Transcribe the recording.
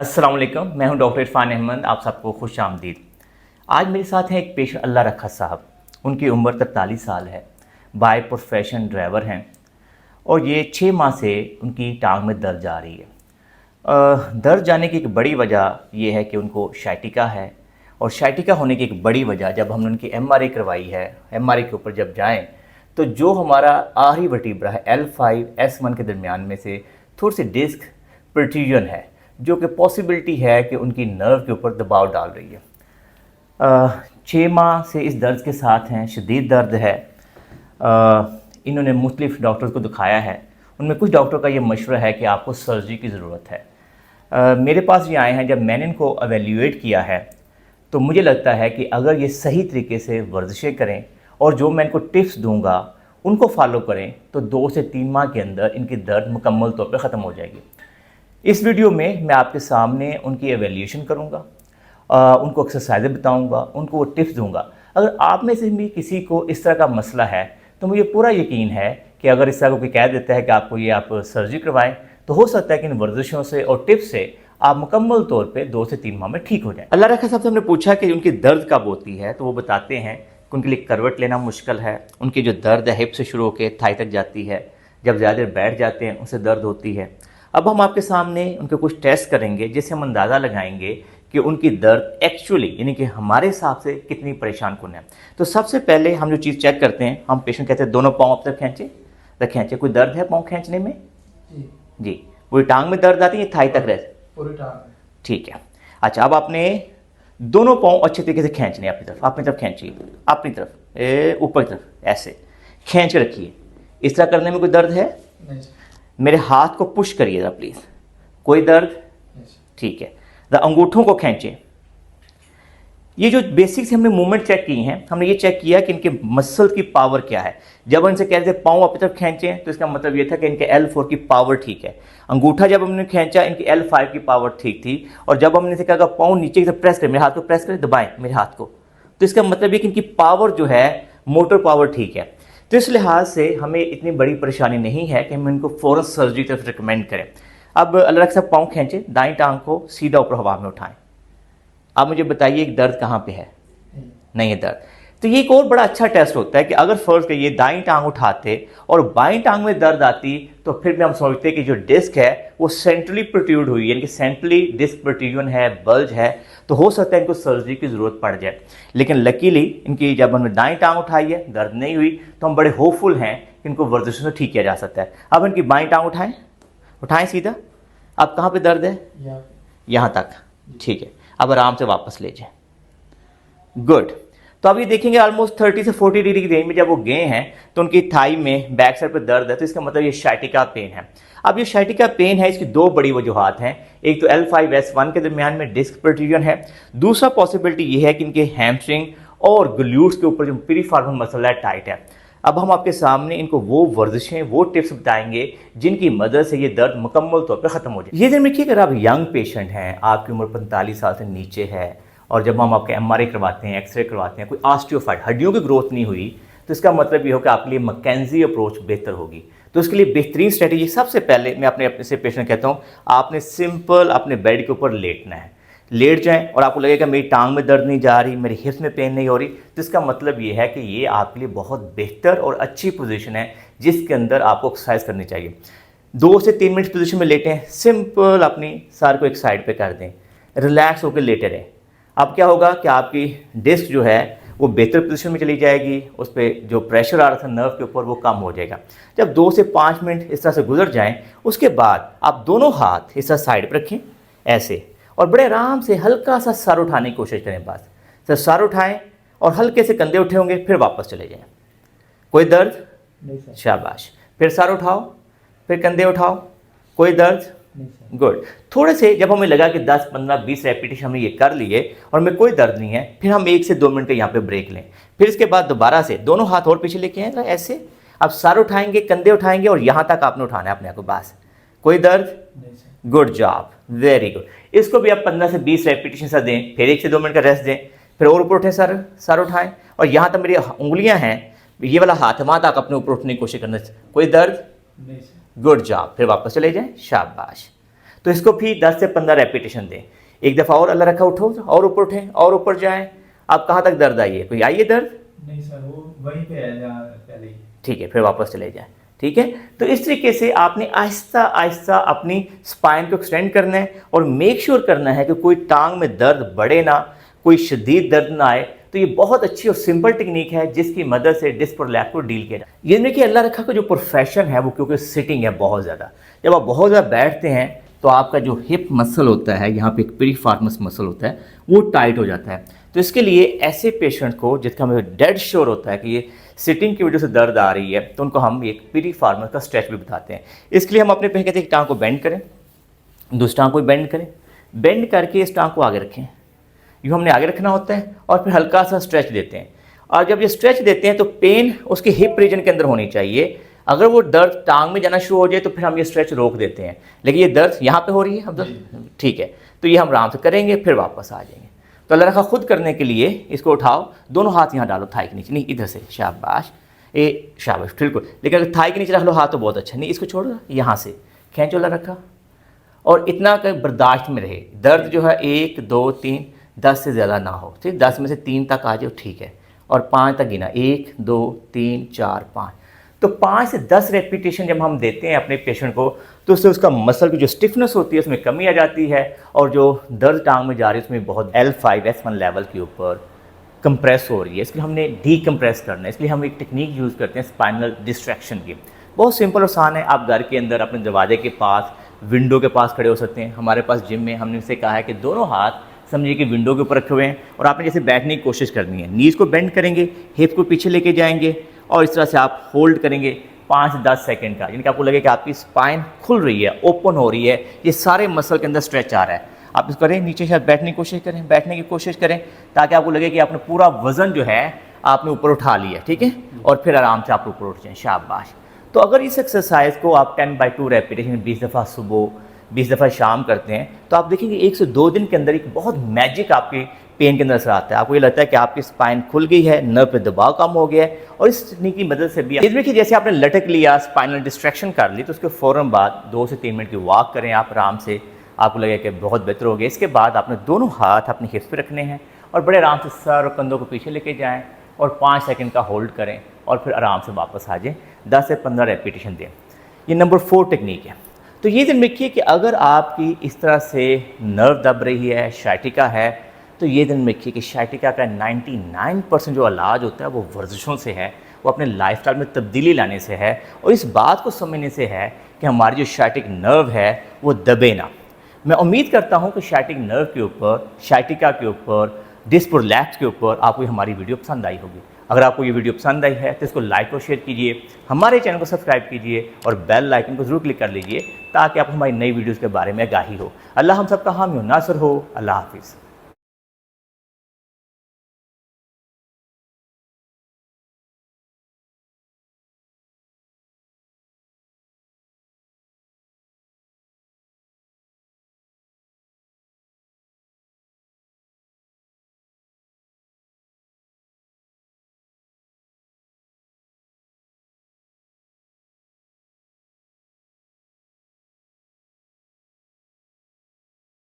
अस्सलाम वालेकुम, मैं हूं डॉक्टर इरफान अहमद। आप सबको खुश आमदीद। आज मेरे साथ हैं एक पेशेंट अल्लाह रखा साहब। उनकी उम्र 43 साल है, बाय प्रोफेशन ड्राइवर हैं और ये 6 माह से उनकी टांग में दर्द जा रही है। दर्द जाने की एक बड़ी वजह यह है कि उनको शाइटिका है और शाइटिका होने की एक बड़ी वजह जब हमने उनकी एमआरआई करवाई है, एमआरआई के ऊपर जब जाएँ तो जो हमारा आखिरी वर्टिब्रा है L5-S1 के दरमियान में से थोड़ी सी डिस्क प्रोट्रूजन है जो कि पॉसिबिलिटी है कि उनकी नर्व के ऊपर दबाव डाल रही है। 6 माह से इस दर्द के साथ हैं, शदीद दर्द है। इन्होंने मुख्तलिफ डॉक्टर्स को दिखाया है, उनमें कुछ डॉक्टर का ये मशवरा है कि आपको सर्जरी की ज़रूरत है। मेरे पास ये आए हैं, जब मैंने इनको एवेल्यूएट किया है तो मुझे लगता है कि अगर ये सही तरीके से वर्जिशें करें और जो मैं इनको टिप्स दूंगा उनको फॉलो करें तो 2 से 3 माह के अंदर इनकी दर्द मुकम्मल तौर पर ख़त्म हो जाएगी। इस वीडियो में मैं आपके सामने उनकी एवेल्यूएशन करूंगा, उनको एक्सरसाइज बताऊंगा, उनको वो टिप्स दूंगा। अगर आप में से भी किसी को इस तरह का मसला है तो मुझे पूरा यकीन है कि अगर इस तरह को कोई कह देता है कि आपको ये आप सर्जरी करवाएं तो हो सकता है कि इन वर्जिशों से और टिप्स से आप मुकम्मल तौर पे 2 से 3 माह में ठीक हो जाएं। अल्लाह रखा साहब से हमने पूछा कि उनकी दर्द कब होती है तो वो बताते हैं कि उनके लिए करवट लेना मुश्किल है, उनकी जो दर्द है हिप से शुरू होकर थाई तक जाती है, जब ज़्यादा देर बैठ जाते हैं उनसे दर्द होती है। अब हम आपके सामने उनके कुछ टेस्ट करेंगे जिससे हम अंदाज़ा लगाएंगे कि उनकी दर्द एक्चुअली यानी कि हमारे हिसाब से कितनी परेशान कुन है। तो सबसे पहले हम जो चीज़ चेक करते हैं, हम पेशेंट कहते हैं दोनों पाँव अब तक खींचे। कोई दर्द है पाँव खींचने में? जी। पूरी टांग में दर्द आती है, थाई तक रहती? पूरी टांग। ठीक है। अच्छा, अब आपने दोनों पाँव अच्छे तरीके से खींचने अपनी तरफ खींचिए, अपनी तरफ ऊपर की तरफ ऐसे खींच के रखिए। इस तरह करने में कोई दर्द है? नहीं। मेरे हाथ को पुश करिए ज़रा प्लीज़। कोई दर्द? ठीक है। अंगूठों को खींचें। ये जो बेसिक से हमने मूवमेंट चेक की हैं, हमने ये चेक किया कि इनके मसल की पावर क्या है। जब इनसे कह रहे थे पाँव अपनी तरफ खींचें तो इसका मतलब ये था कि इनके L4 की पावर ठीक है। अंगूठा जब हमने खींचा इनकी L5 की पावर ठीक थी। और जब हमने इनसे कहा पाँव नीचे की तरफ प्रेस करें, मेरे हाथ को प्रेस करें, दबाएं मेरे हाथ को, तो इसका मतलब ये कि इनकी पावर जो है मोटर पावर ठीक है। तो इस लिहाज से हमें इतनी बड़ी परेशानी नहीं है कि हम इनको फ़ौरन सर्जरी की तरफ रिकमेंड करें। अब अल्लाह रखा साहब पाँव खींचें, दाईं टांग को सीधा ऊपर हवा में उठाएं। अब मुझे बताइए कि दर्द कहाँ पे है? नहीं है दर्द। तो ये एक और बड़ा अच्छा टेस्ट होता है कि अगर फर्ज करिए दाईं टांग उठाते और बाईं टांग में दर्द आती तो फिर भी हम सोचते कि जो डिस्क है वो सेंट्रली प्रोट्रूड हुई, यानी कि सेंट्रली डिस्क प्रोट्रूजन है, बल्ज है, तो हो सकता है इनको सर्जरी की ज़रूरत पड़ जाए। लेकिन लकीली इनकी जब हमने दाईं टांग उठाई है, दर्द नहीं हुई, तो हम बड़े होपफुल हैं कि इनको वर्जिशों से ठीक किया जा सकता है। अब इनकी बाईं टांग उठाएं सीधा। अब कहाँ पे दर्द है? यहाँ तक। ठीक है। अब आराम से वापस ले जाएं। गुड। तो अब ये देखेंगे ऑलमोस्ट 30 से 40 डिग्री की रेंज में जब वो गए हैं तो उनकी थाई में बैक साइड पे दर्द है, तो इसका मतलब ये शाइटिका पेन है। अब ये शाइटिका पेन है, इसकी 2 बड़ी वजूहात हैं। एक तो L5-S1 के दरमियान में डिस्क प्रोट्रूजन है, दूसरा पॉसिबिलिटी ये है कि इनके हैमस्ट्रिंग और ग्लूट्स के ऊपर जो पीरीफॉर्मल मसल है टाइट है। अब हम आपके सामने इनको वो वर्जिशें, वो टिप्स बताएंगे जिनकी मदद से ये दर्द मुकम्मल तौर पर ख़त्म हो जाए। ये ध्यान रखिए, अगर आप यंग पेशेंट हैं, आपकी उम्र 45 साल से नीचे है और जब हम आपके एमआरआई करवाते हैं, एक्सरे करवाते हैं, कोई ऑस्टियोफाइट हड्डियों की ग्रोथ नहीं हुई तो इसका मतलब ये हो कि आपके लिए मैकेंजी अप्रोच बेहतर होगी। तो उसके लिए बेहतरीन स्ट्रेटजी, सबसे पहले मैं अपने से पेशेंट कहता हूँ, आपने सिंपल अपने बेड के ऊपर लेटना है। लेट जाएं और आपको लगेगा मेरी टांग में दर्द नहीं जा रही, मेरी हिप्स में पेन नहीं हो रही, तो इसका मतलब ये है कि ये आपके लिए बहुत बेहतर और अच्छी पोजीशन है जिसके अंदर आपको एक्सरसाइज करनी चाहिए। 2 से 3 मिनट पोजीशन में लेटें, सिंपल अपनी सर को एक साइड पे कर दें, रिलैक्स होकर लेटे रहें। अब क्या होगा कि आपकी डिस्क जो है वो बेहतर पोजीशन में चली जाएगी, उस पर जो प्रेशर आ रहा था नर्व के ऊपर वो कम हो जाएगा। जब 2 से 5 मिनट इस तरह से गुजर जाएं, उसके बाद आप दोनों हाथ इस तरह साइड पर रखें ऐसे, और बड़े आराम से हल्का सा सर उठाने की कोशिश करें। बस सर उठाएं और हल्के से कंधे उठे होंगे, फिर वापस चले जाएं। कोई दर्द? नहीं। शाबाश। फिर सर उठाओ, फिर कंधे उठाओ। कोई दर्द? गुड। थोड़े से जब हमें लगा कि 10, 15, 20 रेपिटेशन हमने ये कर लिए और हमें कोई दर्द नहीं है, फिर हम 1 से 2 मिनट का यहाँ पे ब्रेक लें। फिर इसके बाद दोबारा से दोनों हाथ और पीछे लेके आए ऐसे। अब सर उठाएंगे, कंधे उठाएंगे और यहाँ तक आपने उठाना है अपने आप को। बस। कोई दर्द? Good job, very good. इसको भी आप 15 से 20 रेपिटेशन से दें, फिर 1 से 2 मिनट का रेस्ट दें, फिर और ऊपर उठें, सर उठाएं और यहाँ तक मेरी उंगलियाँ हैं, ये वाला हाथ है, वहाँ तक अपने ऊपर उठने की कोशिश करना। कोई दर्द? Good job. फिर वापस चले जाएं। शाबाश। तो इसको भी 10 से 15 रेपिटेशन दें। एक दफ़ा और अल्लाह रखा उठो और ऊपर उठें और ऊपर जाएं। आप कहाँ तक दर्द आई है? कोई आई है दर्द? नहीं सर, वो वहीं पे है जहाँ पहले ही। ठीक है, फिर वापस चले जाएं। ठीक है, तो इस तरीके से आपने आहिस्ता आहिस्ता अपनी स्पाइन को एक्सटेंड करना है और मेक श्योर करना है कि कोई टांग में दर्द बढ़े ना, कोई शदीद दर्द ना आए। तो ये बहुत अच्छी और सिंपल टेक्निक है जिसकी मदद से डिस्क प्रोलैप्स को डील किया जाए। ये देखिए अल्लाह रखा का जो प्रोफेशन है वो क्योंकि सिटिंग है बहुत ज़्यादा, जब आप बहुत ज़्यादा बैठते हैं तो आपका जो हिप मसल होता है, यहाँ पे एक पेरिफेरमस मसल होता है, वो टाइट हो जाता है। तो इसके लिए ऐसे पेशेंट को जिसका हमें डेड श्योर होता है कि ये सिटिंग की वजह से दर्द आ रही है, तो उनको हम एक पेरिफेरमस का स्ट्रेच भी बताते हैं। इसके लिए हम अपने कहते हैं कि टांग को बेंड करें, दूसरी टांग को बेंड करें, बेंड करके इस टांग को आगे रखें, यूँ हमने आगे रखना होता है और फिर हल्का सा स्ट्रेच देते हैं। और जब ये स्ट्रेच देते हैं तो पेन उसके हिप रीजन के अंदर होनी चाहिए। अगर वो दर्द टांग में जाना शुरू हो जाए तो फिर हम ये स्ट्रेच रोक देते हैं, लेकिन ये दर्द यहाँ पे हो रही है अब ठीक है, तो ये हम आराम से करेंगे, फिर वापस आ जाएंगे। तो अल्लाह रखा खुद करने के लिए इसको उठाओ, दोनों हाथ यहाँ डालो थाई के नीचे, नहीं इधर से, शाबाश, ए शाबाश, बिल्कुल। लेकिन अगर थाई के नीचे रख लो हाथ तो बहुत अच्छा, नहीं इसको छोड़ो, यहाँ से खींचो अल्लाह रखा, और इतना कर बर्दाश्त में रहे। दर्द जो है 1 2 3 10 से ज़्यादा ना हो, ठीक, 10 में से 3 तक आ जाओ, ठीक है, और 5 तक गिना, 1 2 3 4 5। तो 5 से 10 रेपिटेशन जब हम देते हैं अपने पेशेंट को तो उससे उसका मसल की जो स्टिफनेस होती है उसमें कमी आ जाती है, और जो दर्द टांग में जा रही है उसमें बहुत L5 S1 लेवल के ऊपर कंप्रेस हो रही है। इसलिए हमने डीकम्प्रेस करना है, इसलिए हम एक टेक्निक यूज़ करते हैं स्पाइनल डिस्ट्रैक्शन की। बहुत सिंपल और आसान है। आप घर के अंदर अपने दरवाजे के पास, विंडो के पास खड़े हो सकते हैं। हमारे पास जिम में हमने उनसे कहा है कि दोनों हाथ समझिए कि विंडो के ऊपर रखे हुए हैं और आपने जैसे बैठने की कोशिश करनी है, नीज़ को बेंड करेंगे, हिप को पीछे लेके जाएंगे और इस तरह से आप होल्ड करेंगे 5 से 10 सेकंड का, यानी कि आपको लगे कि आपकी स्पाइन खुल रही है, ओपन हो रही है, ये सारे मसल के अंदर स्ट्रेच आ रहा है। आप इसको करें, नीचे से बैठने की कोशिश करें, बैठने की कोशिश करें, ताकि आपको लगे कि आपने पूरा वज़न जो है आपने ऊपर उठा लिया, ठीक है, और फिर आराम से आप ऊपर उठ जाएँ, शाबाश। तो अगर इस एक्सरसाइज को आप 10/2 रेपिटेशन 20 दफ़ा सुबह 20 दफ़ा शाम करते हैं तो आप देखेंगे 1 से 2 दिन के अंदर एक बहुत मैजिक आपकी पेन के अंदर असर आता है। आपको ये लगता है कि आपकी स्पाइन खुल गई है, नर्व पे दबाव कम हो गया है, और इस टेक्निक की मदद से भी इसमें कि जैसे आपने लटक लिया, स्पाइनल डिस्ट्रैक्शन कर ली, तो उसके फ़ौरन बाद 2 से 3 मिनट की वॉक करें आप आराम से, आपको लगेगा कि बहुत बेहतर हो गया। इसके बाद आपने दोनों हाथ अपनी हिप्स पे रखने हैं और बड़े आराम से सर और कंधों को पीछे लेके जाएँ और 5 सेकंड का होल्ड करें और फिर आराम से वापस आ जाएँ। 10 से 15 रेपिटेशन दें। ये नंबर 4 टेक्निक है। तो ये ध्यान रखिए कि अगर आपकी इस तरह से नर्व दब रही है, शाइटिका है, तो ये ध्यान रखिए कि शाइटिका का 99% जो इलाज होता है वो वर्जिशों से है, वो अपने लाइफस्टाइल में तब्दीली लाने से है, और इस बात को समझने से है कि हमारी जो शाइटिक नर्व है वो दबे ना। मैं उम्मीद करता हूँ कि शाइटिक नर्व के ऊपर, शाइटिका के ऊपर, डिस्क प्रोलैप्स के ऊपर आपको हमारी वीडियो पसंद आई होगी। अगर आपको ये वीडियो पसंद आई है तो इसको लाइक और शेयर कीजिए, हमारे चैनल को सब्सक्राइब कीजिए और बेल आइकन को ज़रूर क्लिक कर लीजिए ताकि आपको हमारी नई वीडियोज़ के बारे में आगाही हो। अल्लाह हम सबका हामी हो, नासर हो। अल्लाह हाफिज़।